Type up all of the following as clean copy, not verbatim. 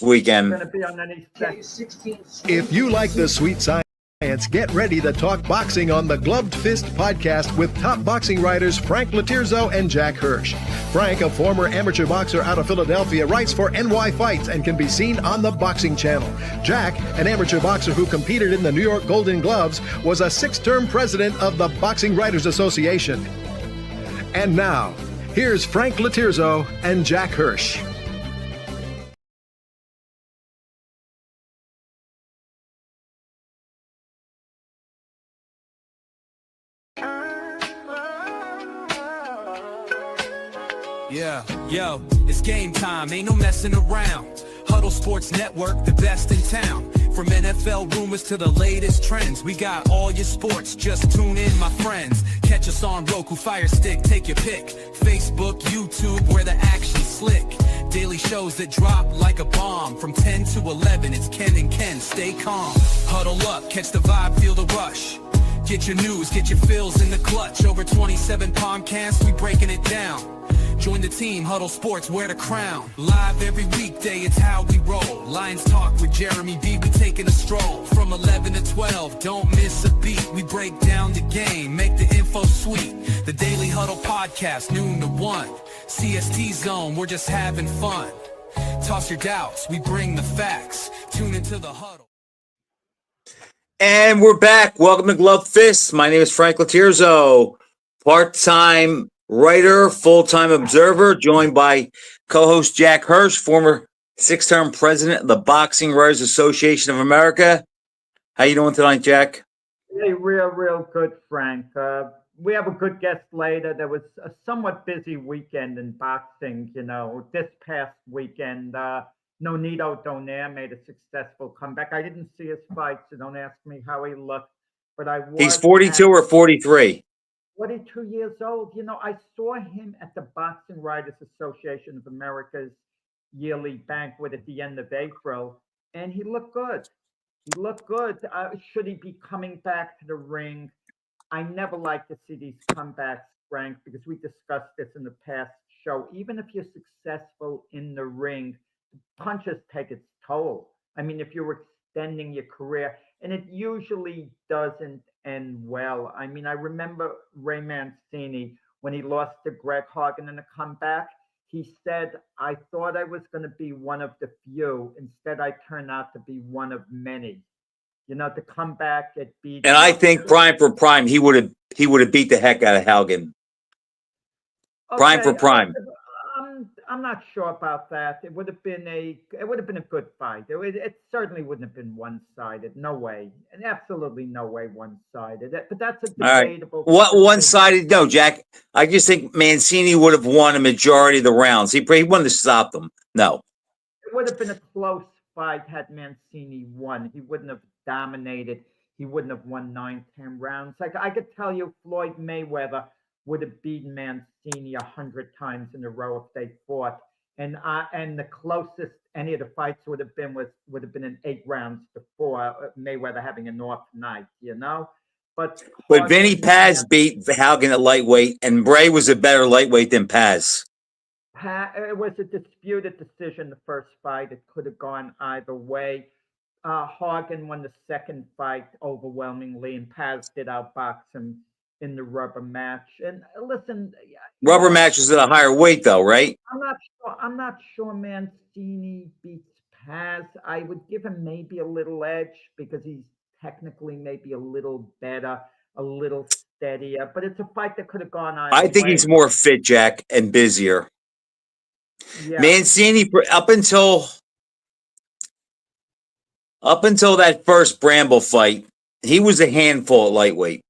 weekend. Going to be on any If you like the sweet science, get ready to talk boxing on the Gloved Fist podcast with top boxing writers Frank Latirzo and Jack Hirsch. Frank, a former amateur boxer out of Philadelphia, writes for NY Fights and can be seen on the Boxing Channel. Jack, an amateur boxer who competed in the New York Golden Gloves, was a 6-term president of the Boxing Writers Association. And now, here's Frank Latirzo and Jack Hirsch. Yeah, yo, it's game time, ain't no messing around. Huddle Sports Network, the best in town. From NFL rumors to the latest trends, we got all your sports, just tune in, my friends. Catch us on Roku, Fire Stick, take your pick. Facebook, YouTube, where the action's slick. Daily shows that drop like a bomb. From 10 to 11, it's Ken and Ken, stay calm. Huddle up, catch the vibe, feel the rush. Get your news, get your fills in the clutch. Over 27 podcasts, we breaking it down. Join the team, Huddle Sports, wear the crown. Live every weekday, it's how we roll. Lions Talk with Jeremy B, we taking a stroll. From 11 to 12, don't miss a beat. We break down the game, make the info sweet. The Daily Huddle Podcast, noon to 1. CST Zone, we're just having fun. Toss your doubts, we bring the facts. Tune into the Huddle. And we're back. Welcome to Glove Fists. My name is Frank Latirzo, part-time writer, full-time observer, joined by co-host Jack Hirsch, former 6-term president of the Boxing Writers Association of America. How you doing tonight, Jack? Hey, real good, Frank. We have a good guest later. There was a somewhat busy weekend in boxing, this past weekend. Nonito Donaire made a successful comeback. I didn't see his fight, so don't ask me how he looked. But He's 42 or 43. 42 years old. I saw him at the Boxing Writers Association of America's yearly banquet at the end of April, and he looked good. He looked good. Should he be coming back to the ring? I never like to see these comebacks, Frank, because we discussed this in the past show. Even if you're successful in the ring, punches take its toll. I mean, if you're extending your career, and it usually doesn't end well. I mean, I remember Ray Mancini, when he lost to Greg Hagen in a comeback, he said, I thought I was going to be one of the few. Instead, I turned out to be one of many. To come back at beat. And I think prime for prime, he would have beat the heck out of Hagen. Okay, prime for prime. I'm not sure about that. It would have been a good fight. It certainly wouldn't have been one-sided. No way, and absolutely no way one-sided. But that's a debatable. All right. What one-sided? No, Jack. I just think Mancini would have won a majority of the rounds. He wanted to stop them. No, it would have been a close fight had Mancini won. He wouldn't have dominated. He wouldn't have won 9-10 rounds. Like I could tell you, Floyd Mayweather would have beaten Mancini 100 times in a row if they fought, and the closest any of the fights would have been in 8 rounds to 4. Mayweather having an off night, But Vinny Paz beat Haugen at lightweight, and Bray was a better lightweight than Paz. It was a disputed decision. The first fight, it could have gone either way. Hagen won the second fight overwhelmingly, and Paz did outbox him in the rubber match. And listen, rubber match is at a higher weight, though, right? I'm not sure Mancini beats Paz. I would give him maybe a little edge because he's technically maybe a little better, a little steadier. But it's a fight that could have gone either I think way. He's more fit, Jack, and busier. Yeah. Mancini, up until that first Bramble fight, he was a handful at lightweight.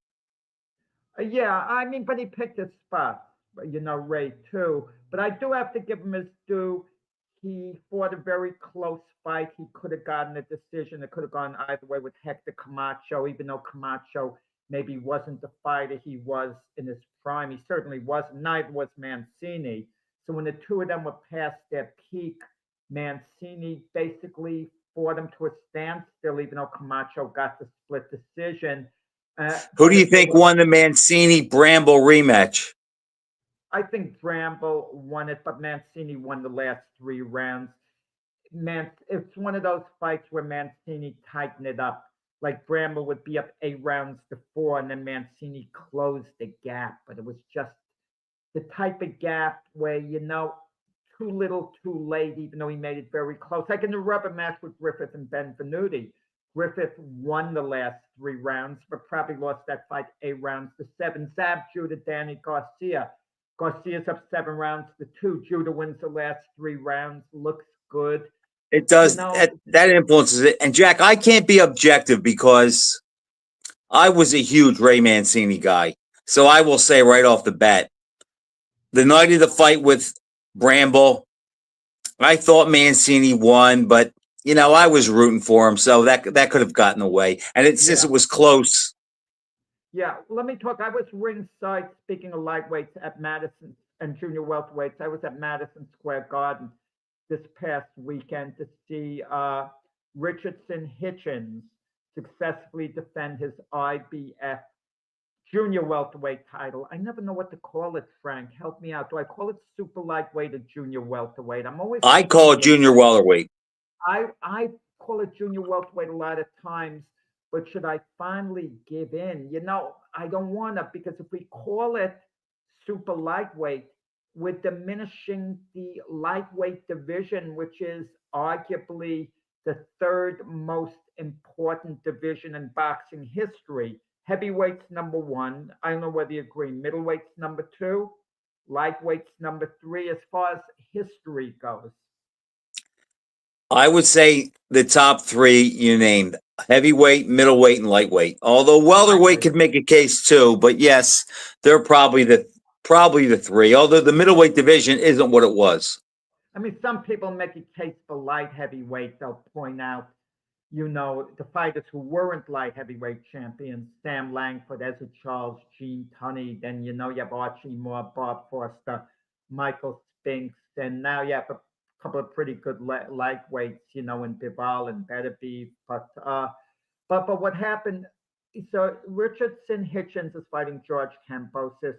Yeah, I mean, but he picked his spot, Ray, too. But I do have to give him his due. He fought a very close fight. He could have gotten a decision. It could have gone either way with Hector Camacho, even though Camacho maybe wasn't the fighter he was in his prime. He certainly wasn't. Neither was Mancini. So when the two of them were past their peak, Mancini basically fought him to a standstill, even though Camacho got the split decision. Who do you think won the Mancini-Bramble rematch? I think Bramble won it, but Mancini won the last 3 rounds. it's one of those fights where Mancini tightened it up. Like Bramble would be up 8 rounds to 4, and then Mancini closed the gap. But it was just the type of gap where, too little, too late, even though he made it very close. Like in the rubber match with Griffith and Benvenuti. Griffith won the last 3 rounds, but probably lost that fight 8 rounds to 7. Zab Judah, Danny Garcia. Garcia's up 7 rounds to 2. Judah wins the last 3 rounds, looks good. It does. You know- That influences it. And Jack, I can't be objective because I was a huge Ray Mancini guy. So I will say right off the bat, the night of the fight with Bramble, I thought Mancini won, but I was rooting for him, so that could have gotten away. And since it was close. Yeah, let me talk. I was ringside, speaking of lightweights, at Madison and junior welterweights. I was at Madison Square Garden this past weekend to see Richardson Hitchens successfully defend his IBF junior welterweight title. I never know what to call it, Frank. Help me out. Do I call it super lightweight or junior welterweight? I call it junior welterweight. I call it junior welterweight a lot of times, but should I finally give in? I don't want to, because if we call it super lightweight, we're diminishing the lightweight division, which is arguably the third most important division in boxing history. Heavyweight's number 1. I don't know whether you agree. Middleweight's number 2. Lightweight's number 3 as far as history goes. I would say the top 3 you named: heavyweight, middleweight, and lightweight. Although welterweight could make a case too, but yes, they're probably the 3. Although the middleweight division isn't what it was. I mean, some people make a case for light heavyweight. They'll point out, the fighters who weren't light heavyweight champions: Sam Langford, Ezra Charles, Gene Tunney. Then, you have Archie Moore, Bob Foster, Michael Spinks. And now you have a couple of pretty good lightweights, in Bival and Beterbiev. But what happened, so Richardson Hitchens is fighting George Kambosos.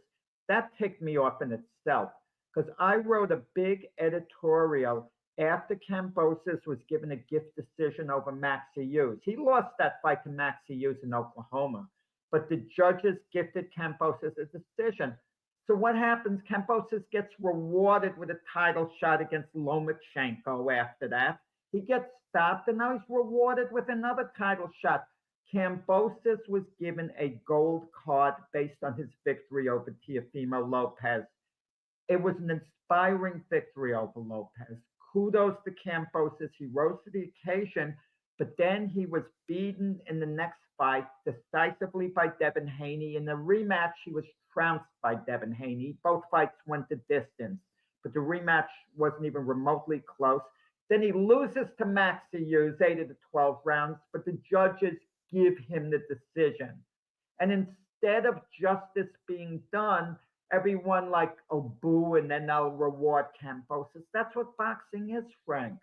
That ticked me off in itself, because I wrote a big editorial after Kambosos was given a gift decision over Maxie Hughes. He lost that fight to Maxie Hughes in Oklahoma, but the judges gifted Kambosos a decision. So what happens? Kambosos gets rewarded with a title shot against Lomachenko after that. He gets stopped, and now he's rewarded with another title shot. Kambosos was given a gold card based on his victory over Teofimo Lopez. It was an inspiring victory over Lopez. Kudos to Kambosos. He rose to the occasion, but then he was beaten in the next fight decisively by Devin Haney. In the rematch, he was trounced by Devin Haney. Both fights went the distance, but the rematch wasn't even remotely close. Then he loses to Maxie Hughes, 8 of the 12 rounds, but the judges give him the decision. And instead of justice being done, everyone boo, and then they'll reward Kambosos. That's what boxing is, Frank.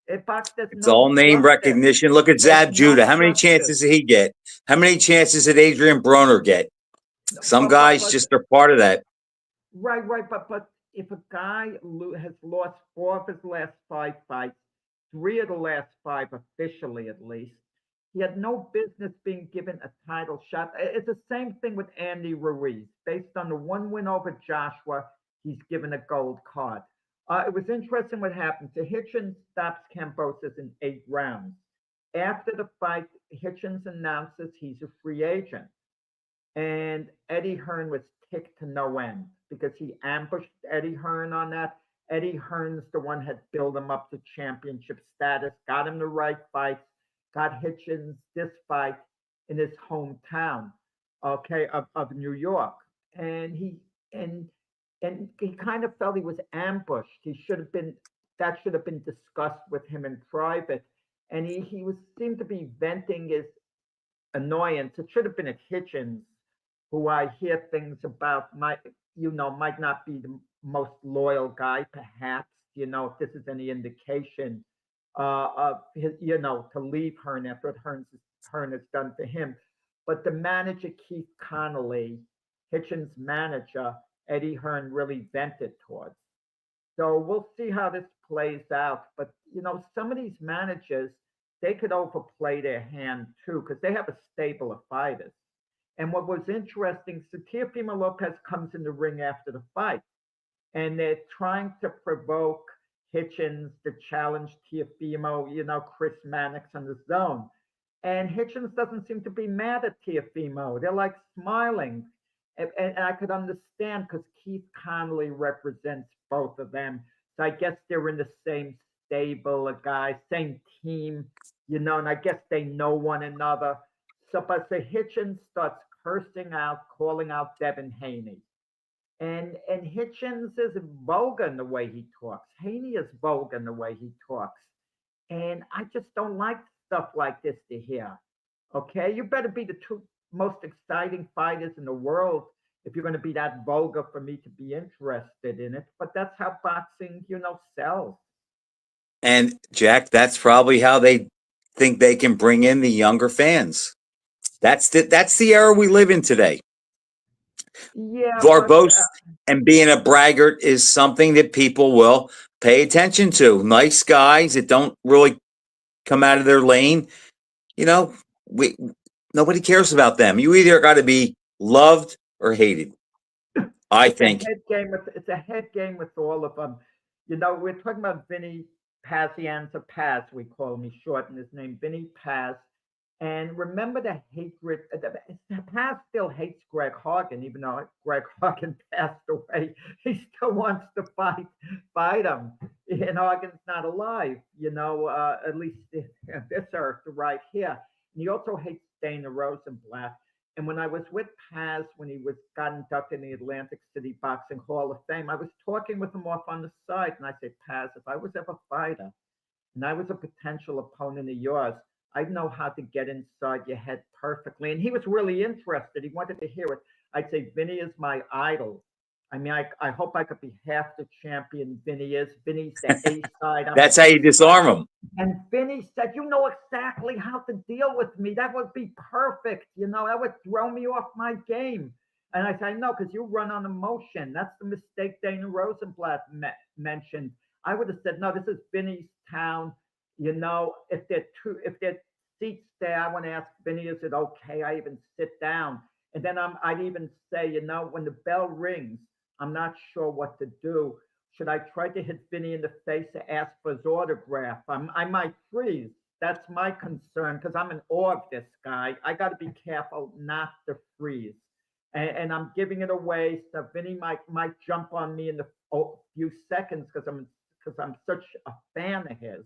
It's all name recognition. Look at Zab Judah. How many chances did he get? How many chances did Adrian Broner get? Some guys just are part of that. Right. But if a guy has lost 4 of his last 5 fights, 3 of the last 5 officially at least, he had no business being given a title shot. It's the same thing with Andy Ruiz. Based on the 1 win over Joshua, he's given a gold card. It was interesting what happened. So Hitchens stops Kambosos in 8 rounds. After the fight, Hitchens announces he's a free agent. And Eddie Hearn was ticked to no end because he ambushed Eddie Hearn on that. Eddie Hearn's the one had built him up to championship status, got him the right fights, got Hitchens this fight in his hometown, of New York. And he kind of felt he was ambushed. That should have been discussed with him in private. And he seemed to be venting his annoyance. It should have been at Hitchens, who I hear things about, might not be the most loyal guy, perhaps, if this is any indication of his, to leave Hearn after what Hearn has done for him. But the manager, Keith Connolly, Hitchens' manager, Eddie Hearn really vented towards. So we'll see how this plays out. But, some of these managers, they could overplay their hand too, because they have a stable of fighters. And what was interesting, so Teofimo Lopez comes in the ring after the fight, and they're trying to provoke Hitchens to challenge Teofimo, Chris Mannix on the zone. And Hitchens doesn't seem to be mad at Teofimo. They're like smiling. And I could understand because Keith Connolly represents both of them. So I guess they're in the same stable of guys, same team, and I guess they know one another. But Hitchens starts cursing out, calling out Devin Haney. And Hitchens is vulgar in the way he talks. Haney is vulgar in the way he talks. And I just don't like stuff like this to hear. Okay, you better be the two most exciting fighters in the world if you're going to be that vulgar for me to be interested in it. But that's how boxing, sells. And Jack, that's probably how they think they can bring in the younger fans. That's the era we live in today. Yeah, Verbose and being a braggart is something that people will pay attention to. Nice guys that don't really come out of their lane, nobody cares about them. You either got to be loved or hated. I think it's a head game with all of them. We're talking about Vinny Pazienza Paz, we call him. He shortened his name, Vinny Paz. And remember the hatred. Paz still hates Greg Hagen, even though Greg Hagen passed away. He still wants to fight him. And Hagen's not alive, at least this earth right here. And he also hates Dana Rosenblatt. And when I was with Paz, when he got inducted in the Atlantic City Boxing Hall of Fame, I was talking with him off on the side. And I said, Paz, if I was ever a fighter and I was a potential opponent of yours, I'd know how to get inside your head perfectly. And he was really interested. He wanted to hear it. I'd say, Vinny is my idol. I mean, I hope I could be half the champion Vinny is. Vinny's the A side. That's how you disarm him. And Vinny said, you know exactly how to deal with me. That would be perfect. That would throw me off my game. And I said, no, because you run on emotion. That's the mistake Dana Rosenblatt mentioned. I would have said, no, this is Vinny's town. If they're seats there, I want to ask Vinny, is it okay? I even sit down. And then I'd even say, when the bell rings, I'm not sure what to do. Should I try to hit Vinny in the face to ask for his autograph? I might freeze. That's my concern because I'm in awe of this guy. I got to be careful not to freeze. And I'm giving it away. So Vinny might jump on me in a few seconds because I'm such a fan of his.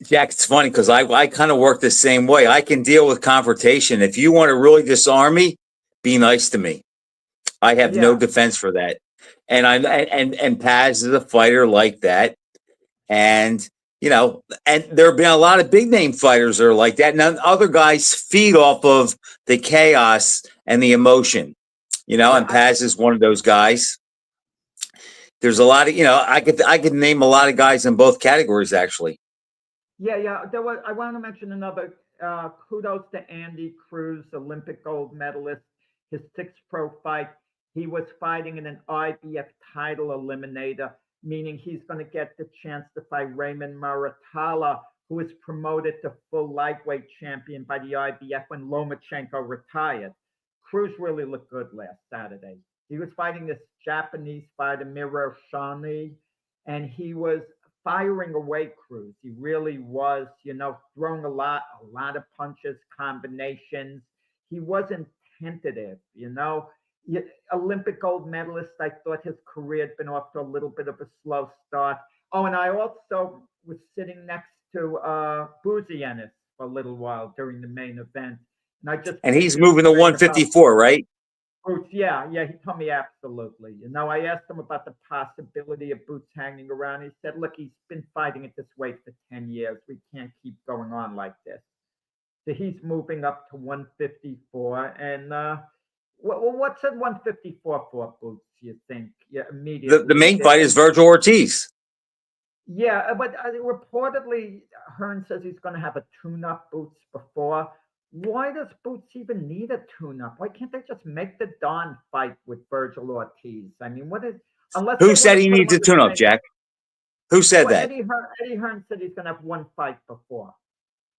Jack, it's funny because I kind of work the same way. I can deal with confrontation. If you want to really disarm me, be nice to me. I have no defense for that. And and Paz is a fighter like that. And and there have been a lot of big name fighters that are like that. And other guys feed off of the chaos and the emotion. And Paz is one of those guys. There's a lot of, I could name a lot of guys in both categories actually. Yeah. I want to mention another kudos to Andy Cruz, Olympic gold medalist. His sixth pro fight, he was fighting in an IBF title eliminator, meaning he's going to get the chance to fight Raymond Muratalla, who was promoted to full lightweight champion by the IBF when Lomachenko retired. Cruz really looked good last Saturday. He was fighting this Japanese fighter, Miro Shani, and he was firing away Cruz. He really was, throwing a lot of punches, combinations. He wasn't tentative, Olympic gold medalist. I thought his career had been off to a little bit of a slow start. Oh, and I also was sitting next to Buzianis for a little while during the main event. And he's moving to 154, right? Boots, yeah, he told me absolutely. I asked him about the possibility of Boots hanging around. He said, look, he's been fighting at this weight for 10 years. We can't keep going on like this. So he's moving up to 154. And what's at 154 for Boots, you think? Yeah, immediately. The main fight is Virgil Ortiz. Yeah, but reportedly, Hearn says he's going to have a tune-up Boots before. Why does Boots even need a tune-up? Why can't they just make the darn fight with Virgil Ortiz? I mean, Unless Who they said wanna he put him needs a on the tune-up, same- Jack? Who said Well, that? Eddie Hearn said he's gonna have one fight before,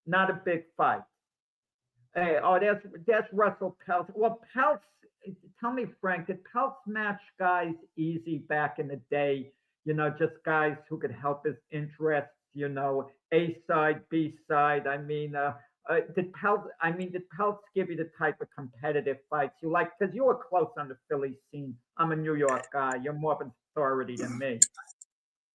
not a big fight. Hey, oh, that's Russell Peltz. Well, Peltz, tell me, Frank, did Peltz match guys easy back in the day? You know, just guys who could help his interests. You know, A side, B side. Did Peltz give you the type of competitive fights you like? Because you were close on the Philly scene. I'm a New York guy. You're more of an authority than me.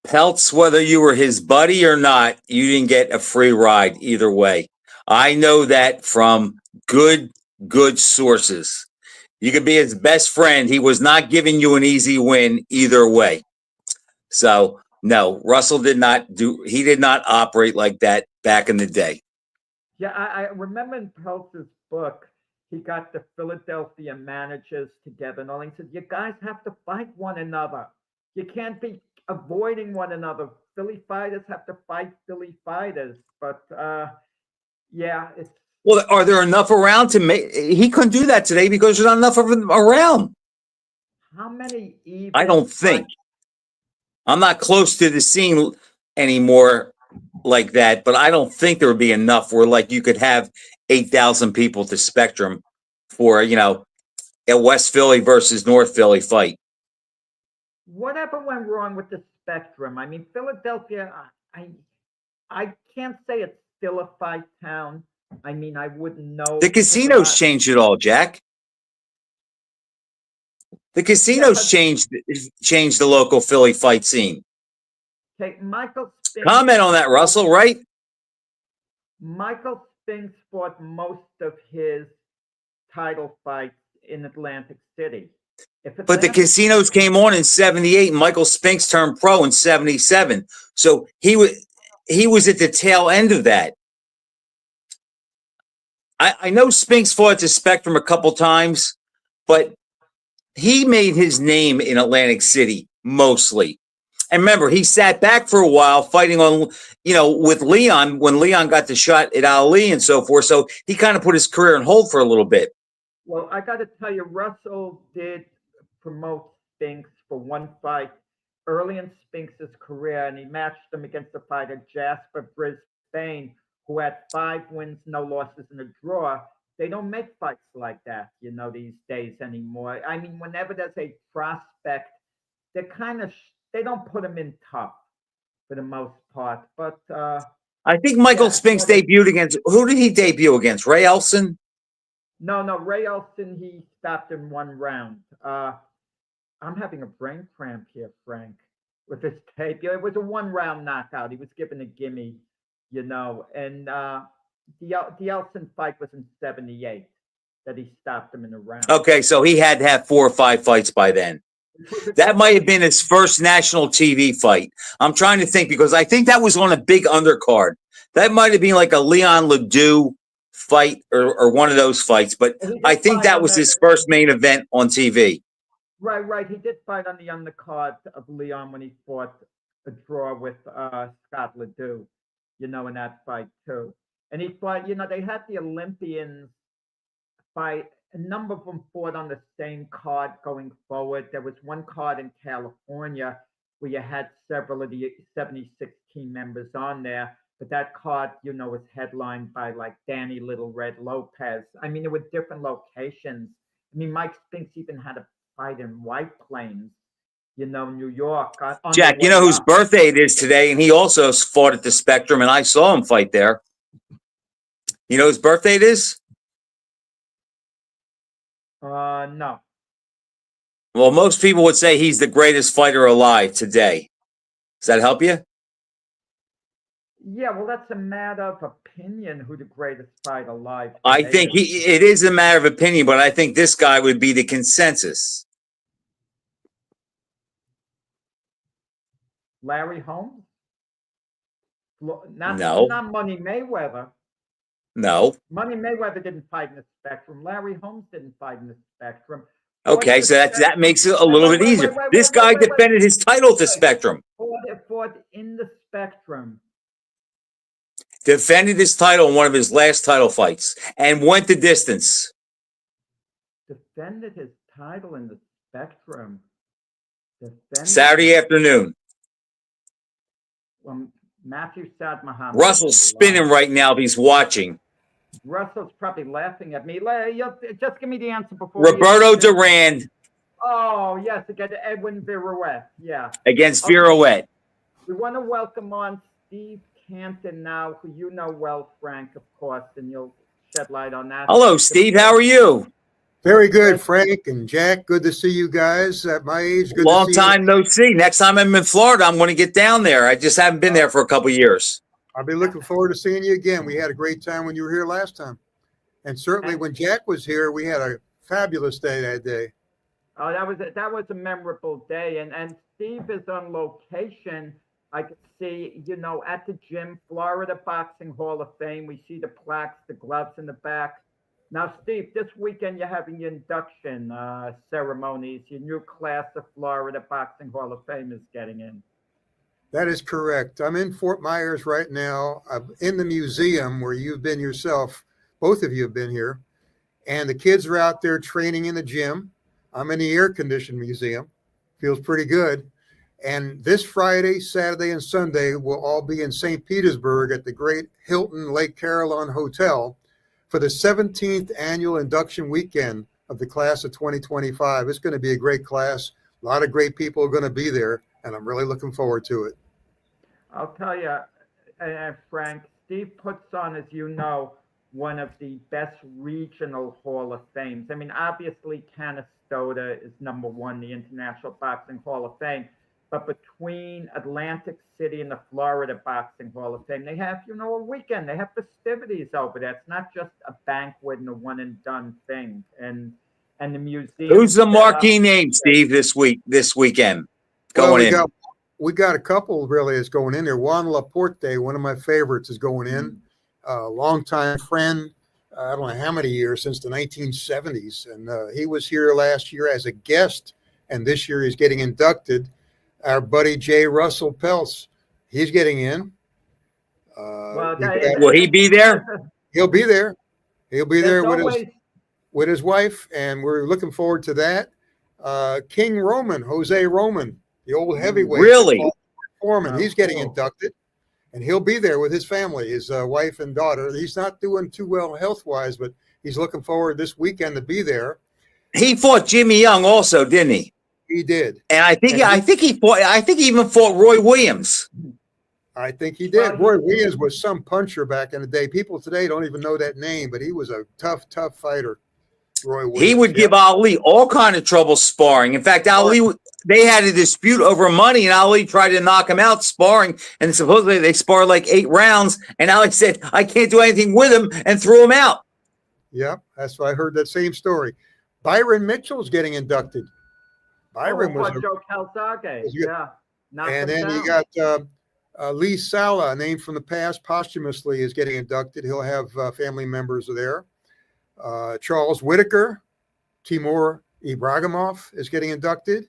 Peltz, whether you were his buddy or not, you didn't get a free ride either way. I know that from good, good sources. You could be his best friend. He was not giving you an easy win either way. So no, Russell he did not operate like that back in the day. Yeah, I remember in Peltz's book, he got the Philadelphia managers together and all. He said, "You guys have to fight one another. You can't be avoiding one another. Philly fighters have to fight Philly fighters." But yeah, it's Well, are there enough around to make? He couldn't do that today because there's not enough of them around. how many I even don't think. I'm not close to the scene anymore like that, but I don't think there would be enough where like you could have 8,000 people to Spectrum for, a West Philly versus North Philly fight. whatever went wrong with the spectrum. I mean, Philadelphia, I can't say it's still a fight town. I mean, I wouldn't know. The because a casinos lot- changed it all, Jack. The casinos but- changed the local Philly fight scene. Okay, Comment on that, Russell, right? Michael Spinks fought most of his title fights in Atlantic City. But the casinos came on in 78 and Michael Spinks turned pro in 77. So he was at the tail end of that. I know Spinks fought to Spectrum a couple times, but he made his name in Atlantic City mostly. And remember, he sat back for a while fighting on, with Leon when Leon got the shot at Ali and so forth. So he kind of put his career on hold for a little bit. Well, I got to tell you, Russell did promote Spinks for one fight early in Spinks' career, and he matched him against the fighter Jasper Brisbane, who had 5 wins, no losses, and a draw. They don't make fights like that, these days anymore. I mean, whenever there's a prospect, they don't put him in tough for the most part. But I think Michael Spinks debuted against, who did he debut against? Ray Elson? No, Ray Elson, he stopped in 1 round. I'm having a brain cramp here, Frank, with this tape. It was a 1-round knockout. He was given a gimme, and the Elson fight was in 78 that he stopped him in a round. Okay, so he had to have 4 or 5 fights by then. That might have been his first national TV fight. I'm trying to think because I think that was on a big undercard. That might have been like a Leon Ledoux fight or one of those fights, but I think that was his first main event on TV. Right. He did fight on the undercard of Leon when he fought a draw with Scott Ledoux, in that fight too. And he fought, they had the Olympians fight. A number of them fought on the same card going forward. There was one card in California where you had several of the 76 team members on there. But that card, was headlined by like Danny Little Red Lopez. I mean, there were different locations. I mean, Mike Spinks even had a fight in White Plains, New York. Jack, you know whose birthday it is today, and he also fought at the Spectrum, and I saw him fight there. You know whose birthday it is? No. Well, most people would say he's the greatest fighter alive today. Does that help you? Yeah, well, that's a matter of opinion who the greatest fighter alive today I think it is a matter of opinion, but I think this guy would be the consensus. Larry Holmes? No. Not Money Mayweather. No. Money Mayweather didn't fight in the Spectrum. Larry Holmes didn't fight in the Spectrum. Okay, so that makes it a little bit easier. This guy defended his title to Spectrum. Fought in the Spectrum. Defended his title in one of his last title fights and went the distance. Defended his title in the Spectrum. Defending- Saturday afternoon. Matthew Sad Muhammad. Russell's spinning right now if he's watching. Russell's probably laughing at me. Just give me the answer before. Roberto Duran Oh, yes, against Edwin Virouette. Yeah. against Okay. Virouette. We want to welcome on Steve Canton now, who you know well, Frank, of course, and you'll shed light on that. Hello, Steve. How are you? Very good, Frank and Jack. Good to see you guys at my age. Good Long to see time no see. Next time I'm in Florida, I'm going to get down there. I just haven't been there for a couple of years. I'll be looking forward to seeing you again. We had a great time when you were here last time. And certainly when Jack was here, we had a fabulous day that day. Oh, that was a memorable day. And Steve is on location. I could see, at the gym, Florida Boxing Hall of Fame. We see the plaques, the gloves in the back. Now, Steve, this weekend you're having your induction ceremonies. Your new class of Florida Boxing Hall of Fame is getting in. That is correct. I'm in Fort Myers right now. I'm in the museum where you've been yourself. Both of you have been here. And the kids are out there training in the gym. I'm in the air-conditioned museum. Feels pretty good. And this Friday, Saturday, and Sunday, we'll all be in St. Petersburg at the great Hilton Lake Carillon Hotel for the 17th annual induction weekend of the class of 2025. It's going to be a great class. A lot of great people are going to be there, and I'm really looking forward to it. I'll tell you, Frank, Steve puts on, as you know, one of the best regional Hall of Fames. I mean, obviously, Canastota is number one, the International Boxing Hall of Fame. But between Atlantic City and the Florida Boxing Hall of Fame, they have, a weekend. They have festivities over there. It's not just a banquet and a one and done thing. And the museum. Who's the marquee name, Steve, this weekend going in? We got a couple really that's going in there. Juan Laporte, one of my favorites, is going in. Longtime friend. I don't know how many years, since the 1970s. And he was here last year as a guest. And this year he's getting inducted. Our buddy J. Russell Peltz, he's getting in. Will he be there? He'll be there. He'll be there with his wife, and we're looking forward to that. King Roman, Jose Roman, the old heavyweight. Really? Foreman, he's getting inducted, and he'll be there with his family, his wife and daughter. He's not doing too well health-wise, but he's looking forward this weekend to be there. He fought Jimmy Young also, didn't he? He did. And I think he even fought Roy Williams. I think he did. Roy Williams was some puncher back in the day. People today don't even know that name, but he was a tough fighter. Roy Williams. He would give Ali all kind of trouble sparring. In fact, they had a dispute over money, and Ali tried to knock him out sparring, and supposedly they sparred like 8 rounds, and Ali said, I can't do anything with him, and threw him out. Yep, that's why I heard that same story. Byron Mitchell's getting inducted. Byron was Joe Calzaghe. Yeah. And then you got Lee Sala, a name from the past, posthumously is getting inducted. He'll have family members there. Charles Whitaker, Timur Ibragimov is getting inducted.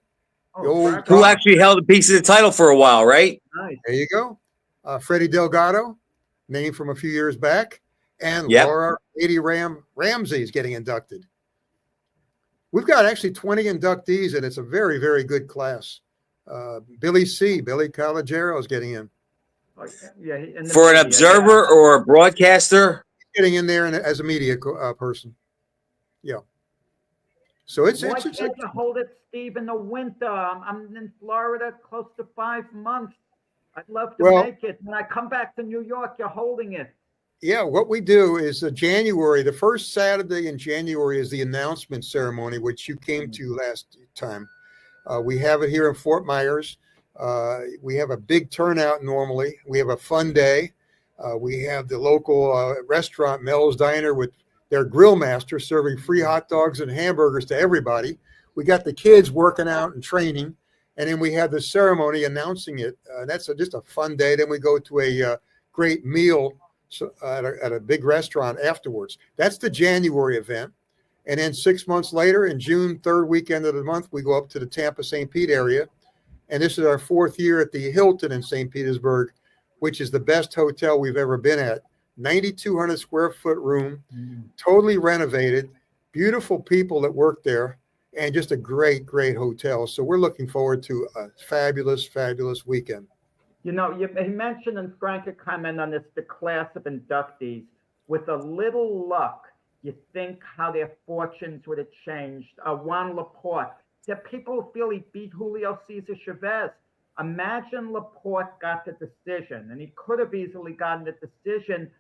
Who actually held a piece of the title for a while, right? Nice. There you go. Freddie Delgado, name from a few years back. And Laura Lady Ramsey is getting inducted. We've got actually 20 inductees, and it's a very, very good class. Billy Calogero is getting in. For an observer or a broadcaster? Getting in there as a media person. Yeah. So it's Why can't you hold it, Steve, in the winter? I'm in Florida close to 5 months. I'd love to make it. When I come back to New York, you're holding it. Yeah, what we do is January, the first Saturday in January is the announcement ceremony, which you came to last time. We have it here in Fort Myers. We have a big turnout normally. We have a fun day. We have the local restaurant, Mel's Diner, with their grill master serving free hot dogs and hamburgers to everybody. We got the kids working out and training. And then we have the ceremony announcing it. That's just a fun day. Then we go to a great meal at a big restaurant afterwards. That's the January event. And then 6 months later, in June, 3rd weekend of the month, we go up to the Tampa St. Pete area. And this is our 4th year at the Hilton in St. Petersburg, which is the best hotel we've ever been at. 9,200 square foot room, totally renovated, beautiful people that work there. and just a great, great hotel. So we're looking forward to a fabulous, fabulous weekend. You know, he mentioned, and Frank could comment on this, the class of inductees. With a little luck, you think how their fortunes would have changed. Juan Laporte, there are people who feel he beat Julio Cesar Chavez. Imagine Laporte got the decision, and he could have easily gotten the decision.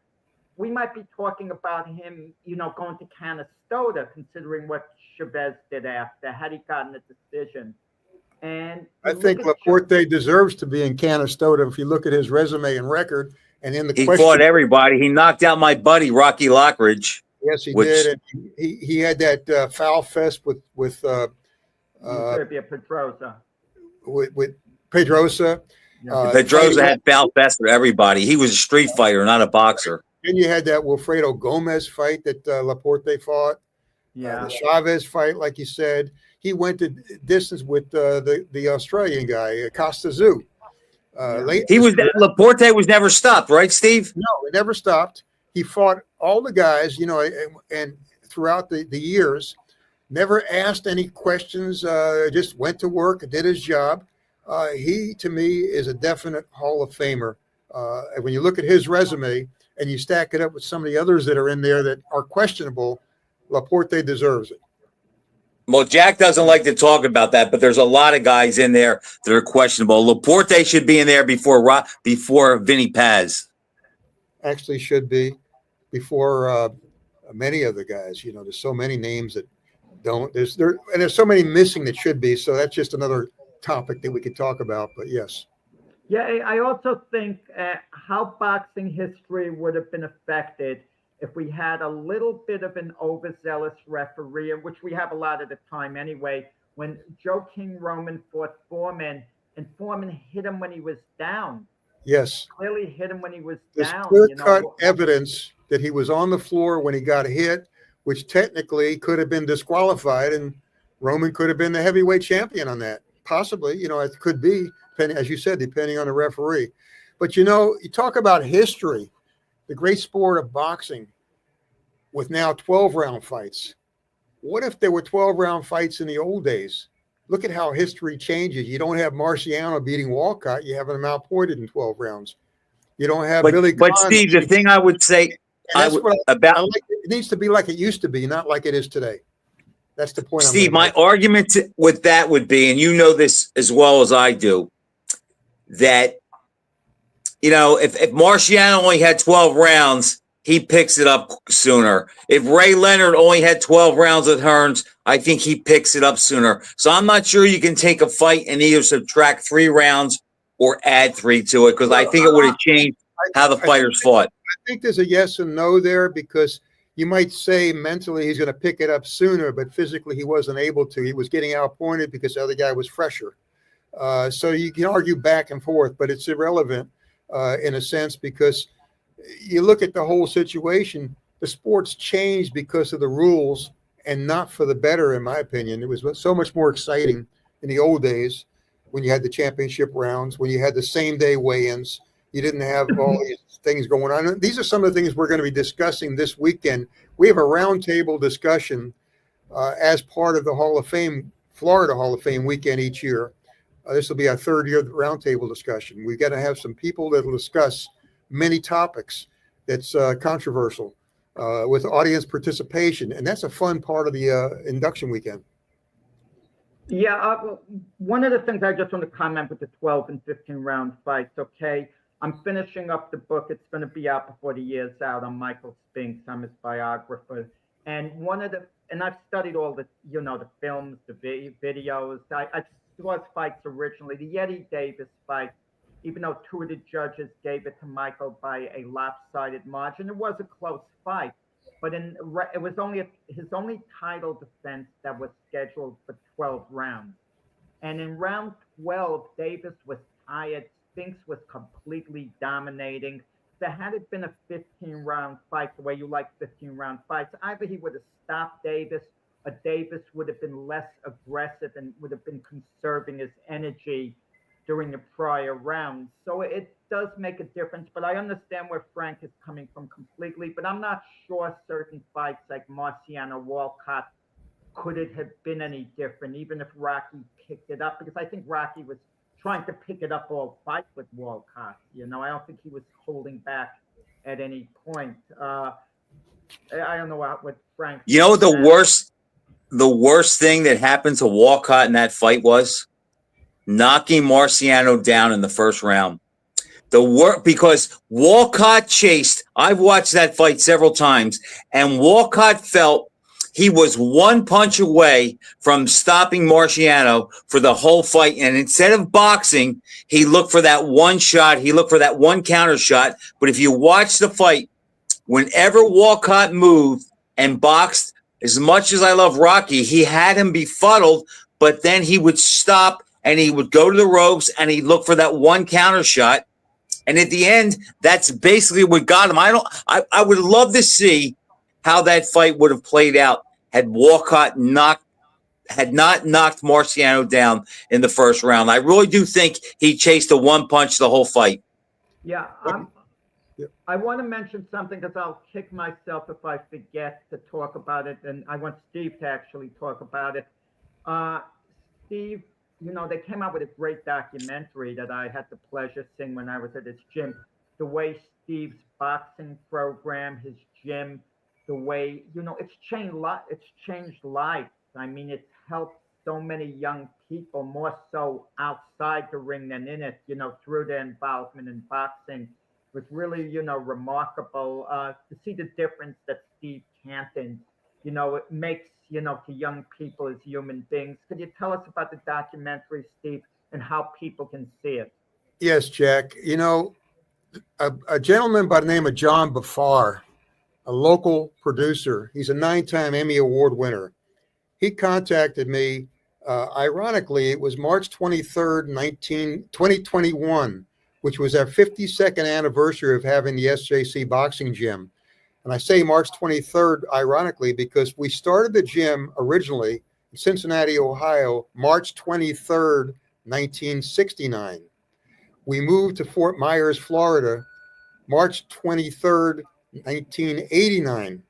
We might be talking about him, going to Canastota, considering what Chavez did after, had he gotten the decision. And I think Laporte deserves to be in Canastota if you look at his resume and record. And in the He question, fought everybody. He knocked out my buddy Rocky Lockridge. yes, he did. And he had that foul fest with Pedrosa. With Pedrosa. Pedrosa had foul fest with everybody. He was a street fighter, not a boxer. Then you had that Wilfredo Gomez fight that Laporte fought. The Chavez fight, like you said. He went to distance with the Australian guy, Costa Zoo. Laporte was never stopped, right, Steve? No, it never stopped. He fought all the guys, and throughout the years, never asked any questions, just went to work, did his job. He, to me, is a definite Hall of Famer. And when you look at his resume and you stack it up with some of the others that are in there that are questionable, Laporte deserves it. Well, Jack doesn't like to talk about that, but there's a lot of guys in there that are questionable. Laporte should be in there before Vinny Paz. Actually, should be before many other guys. There's so many names that don't. There's so many missing that should be. So that's just another topic that we could talk about. But yes. Yeah, I also think how boxing history would have been affected if we had a little bit of an overzealous referee, which we have a lot of the time anyway, when Joe King Roman fought Foreman, and Foreman hit him when he was down. Yes. Clearly hit him when he was There's down. clear-cut evidence that he was on the floor when he got hit, which technically could have been disqualified, and Roman could have been the heavyweight champion on that. Possibly, it could be, depending, as you said, depending on the referee. But, you talk about history. The great sport of boxing with now 12-round fights. What if there were 12-round fights in the old days? Look at how history changes. You don't have Marciano beating Walcott. You have him outpointed in 12 rounds. You don't have Billy Gunn. But Steve, the thing I would say it needs to be like it used to be, not like it is today. That's the point. Steve, my argument with that would be, and you know this as well as I do, that if Marciano only had 12 rounds, he picks it up sooner. If Ray Leonard only had 12 rounds with Hearns, I think he picks it up sooner. So I'm not sure you can take a fight and either subtract 3 rounds or add 3 to it, because I think it would have changed how the fighters fought. I think there's a yes and no there, because you might say mentally he's going to pick it up sooner, but physically he wasn't able to. He was getting outpointed because the other guy was fresher. So you can argue back and forth, but it's irrelevant in a sense, because you look at the whole situation, the sport's changed because of the rules and not for the better, in my opinion. It was so much more exciting in the old days when you had the championship rounds, when you had the same day weigh-ins. You didn't have all these things going on. These are some of the things we're going to be discussing this weekend. We have a roundtable discussion as part of the Hall of Fame, Florida Hall of Fame weekend each year. This will be our 3rd year roundtable discussion. We've got to have some people that will discuss many topics that's controversial with audience participation. And that's a fun part of the induction weekend. Yeah, one of the things I just want to comment with the 12 and 15 round fights, okay? I'm finishing up the book. It's going to be out before the year's out on Michael Spinks. I'm his biographer. And I've studied all the, the films, the videos. I saw his fights originally. The Eddie Davis fight, even though 2 of the judges gave it to Michael by a lopsided margin, it was a close fight. But it was his only title defense that was scheduled for 12 rounds. And in round 12, Davis was tired. Spinks was completely dominating. So had it been a 15-round fight, the way you like 15-round fights, either he would have stopped Davis, or Davis would have been less aggressive and would have been conserving his energy during the prior rounds. So it does make a difference, but I understand where Frank is coming from completely, but I'm not sure certain fights like Marciano Walcott could it have been any different, even if Rocky picked it up? Because I think Rocky was trying to pick it up all fight with Walcott. You know, I don't think he was holding back at any point. I don't know what Frank. You know what the worst thing that happened to Walcott in that fight was knocking Marciano down in the first round. Because Walcott chased. I've watched that fight several times, and Walcott felt he was one punch away from stopping Marciano for the whole fight. And instead of boxing, he looked for that one shot. He looked for that one counter shot. But if you watch the fight, whenever Walcott moved and boxed, as much as I love Rocky, he had him befuddled, but then he would stop and he would go to the ropes and he'd look for that one counter shot. And at the end, that's basically what got him. I would love to see how that fight would have played out had Walcott had not knocked Marciano down in the first round. I really do think he chased a one punch the whole fight. Yeah, I want to mention something because I'll kick myself if I forget to talk about it, and I want Steve to actually talk about it. Steve, you know, they came out with a great documentary that I had the pleasure of seeing when I was at his gym. The way Steve's boxing program, his gym, the way, you know, it's changed lives. I mean, it's helped so many young people, more so outside the ring than in it, you know, through their involvement in boxing. It was really, you know, remarkable to see the difference that Steve Canton, you know, it makes, you know, to young people as human beings. Could you tell us about the documentary, Steve, and how people can see it? Yes, Jack. You know, a gentleman by the name of John Bafar, a local producer, he's a 9-time Emmy Award winner. He contacted me. Ironically, it was March 23rd, 2021, which was our 52nd anniversary of having the SJC boxing gym. And I say March 23rd, ironically, because we started the gym originally in Cincinnati, Ohio, March 23rd, 1969. We moved to Fort Myers, Florida, March 23rd, 1989.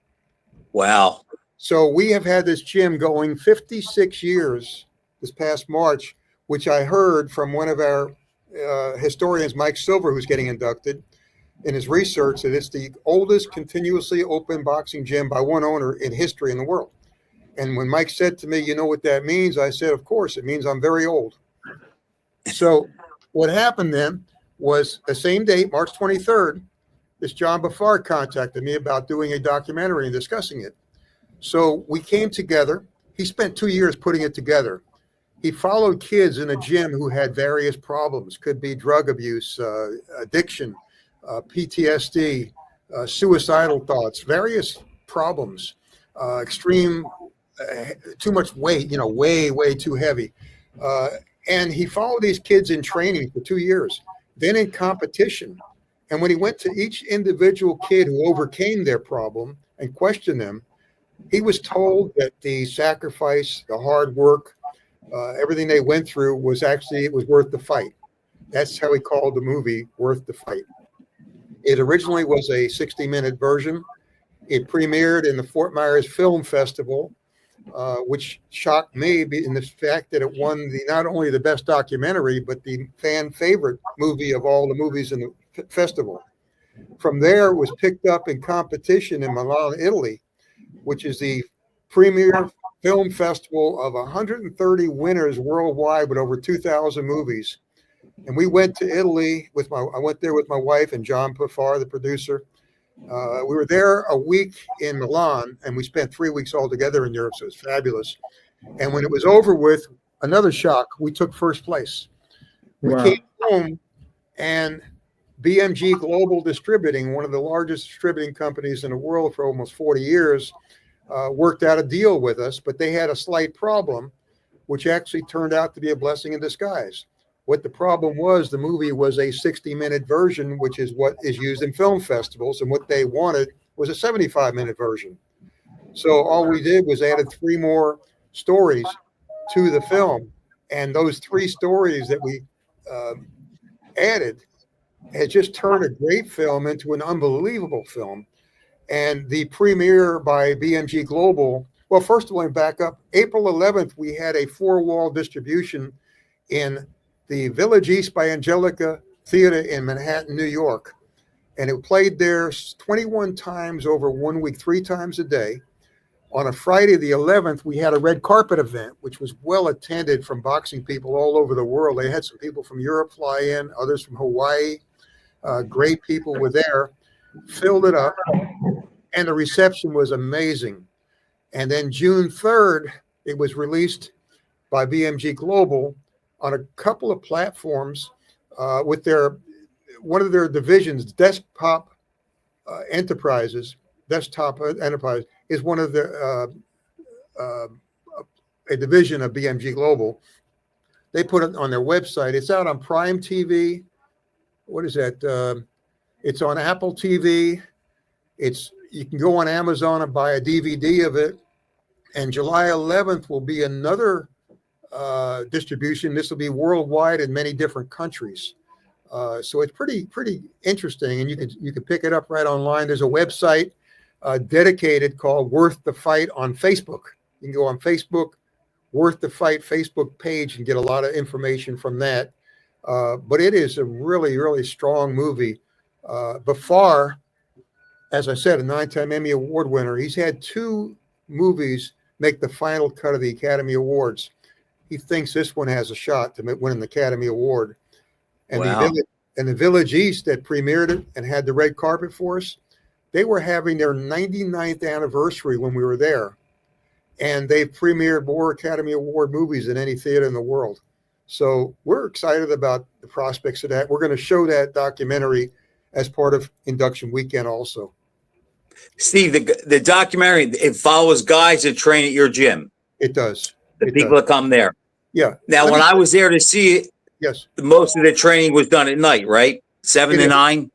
Wow. So we have had this gym going 56 years this past March, which I heard from one of our historians, Mike Silver, who's getting inducted, in his research that it's the oldest continuously open boxing gym by one owner in history in the world. And when Mike said to me, you know what that means? I said, of course, it means I'm very old. So what happened then was the same date, March 23rd, this John Bafar contacted me about doing a documentary and discussing it. So we came together. He spent 2 years putting it together. He followed kids in a gym who had various problems, could be drug abuse, addiction, PTSD, suicidal thoughts, various problems, extreme, too much weight, you know, way too heavy. And he followed these kids in training for 2 years, then in competition. And when he went to each individual kid who overcame their problem and questioned them, he was told that the sacrifice, the hard work, everything they went through was actually, it was worth the fight. That's how he called the movie Worth the Fight. It originally was a 60-minute version. It premiered in the Fort Myers Film Festival, which shocked me in the fact that it won not only the best documentary, but the fan favorite movie of all the movies in the festival. From there, it was picked up in competition in Milan, Italy, which is the premier film festival of 130 winners worldwide with over 2,000 movies. And we went to Italy I went there with my wife and John Bafar, the producer. We were there a week in Milan, and we spent 3 weeks all together in Europe, so it was fabulous. And when it was over with, another shock, we took first place. We came home, and BMG Global Distributing, one of the largest distributing companies in the world for almost 40 years, worked out a deal with us, but they had a slight problem, which actually turned out to be a blessing in disguise. What the problem was, the movie was a 60-minute version, which is what is used in film festivals, and what they wanted was a 75-minute version. So all we did was added 3 more stories to the film, and those 3 stories that we added had just turned a great film into an unbelievable film. And the premiere by BMG Global, Well, first of all, let me back up. April 11th, we had a four-wall distribution in the Village East by Angelica Theater in Manhattan, New York. And it played there 21 times over 1 week, 3 times a day. On a Friday, the 11th, we had a red carpet event, which was well attended from boxing people all over the world. They had some people from Europe fly in, others from Hawaii. Great people were there, filled it up, and the reception was amazing. And then June 3rd, it was released by BMG Global on a couple of platforms with one of their divisions, Desktop Enterprise is one of the a division of BMG Global. They put it on their website. It's out on Prime TV. What is that? It's on Apple TV. You can go on Amazon and buy a DVD of it. And July 11th will be another distribution. This will be worldwide in many different countries. So it's pretty interesting, and you can pick it up right online. There's a website dedicated called Worth the Fight on Facebook. You can go on Facebook, Worth the Fight Facebook page, and get a lot of information from that. But it is a really, really strong movie. Bafar, as I said, a 9-time Emmy Award winner. He's had 2 movies make the final cut of the Academy Awards. He thinks this one has a shot to win an Academy Award. And Wow. the Village East that premiered it and had the red carpet for us, they were having their 99th anniversary when we were there. And they've premiered more Academy Award movies than any theater in the world. So we're excited about the prospects of that. We're going to show that documentary as part of induction weekend also. Steve, the documentary, it follows guys that train at your gym. It does. The people that come there. Yeah. Now, when I was there to see it, Yes. most of the training was done at night, right? 7 to 9.